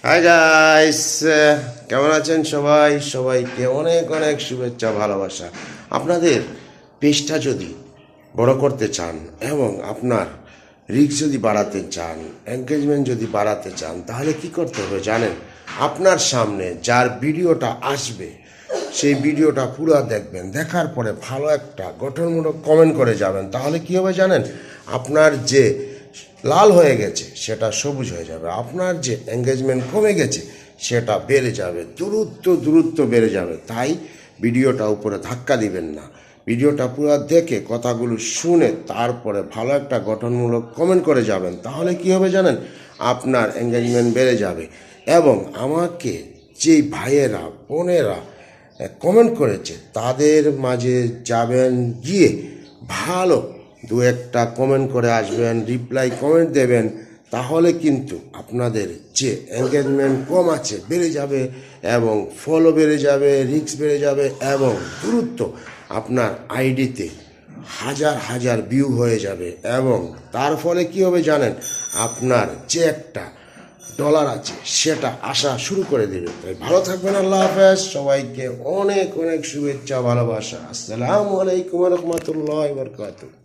Hi guys, কেমন আছেন সবাই? সবাইকে অনেক অনেক শুভেচ্ছা, ভালোবাসা। আপনাদের পেজটা যদি বড় করতে চান এবং আপনার রিস্ক যদি বাড়াতে চান, এনগেজমেন্ট যদি বাড়াতে চান, তাহলে কি করতে হবে জানেন? আপনার সামনে যার ভিডিওটা আসবে সেই ভিডিওটা পুরো দেখবেন, দেখার পরে ভালো একটা গঠনমূলক কমেন্ট করে যাবেন। তাহলে কী হবে জানেন? আপনার যে লাল হয়ে গেছে সেটা সবুজ হয়ে যাবে, আপনার যে এঙ্গেজমেন্ট কমে গেছে সেটা বেড়ে যাবে, দূরত্ব বেড়ে যাবে। তাই ভিডিওটা উপরে ধাক্কা দিবেন না, ভিডিওটা পুরো দেখে কথাগুলো শুনে তারপরে ভালো একটা গঠনমূলক কমেন্ট করে যাবেন। তাহলে কি হবে জানেন? আপনার এঙ্গেজমেন্ট বেড়ে যাবে। এবং আমাকে যেই ভাইয়েরা বোনেরা কমেন্ট করেছে তাদের মাঝে যাবেন, গিয়ে ভালো দু একটা কমেন্ট করে আসবেন, রিপ্লাই কমেন্ট দেবেন। তাহলে কিন্তু আপনাদের যে এঙ্গেজমেন্ট কম আছে বেড়ে যাবে এবং ফলো বেড়ে যাবে, রিস্ক বেড়ে যাবে এবং দূরত্ব আপনার আইডিতে হাজার হাজার ভিউ হয়ে যাবে। এবং তার ফলে কী হবে জানেন? আপনার যে একটা ডলার আছে সেটা আসা শুরু করে দেবে। তাই ভালো থাকবেন। আল্লাহ হাফেজ। সবাইকে অনেক অনেক শুভেচ্ছা, ভালোবাসা। আসসালামু আলাইকুম রহমতুল্লাহ বরকাতুহ।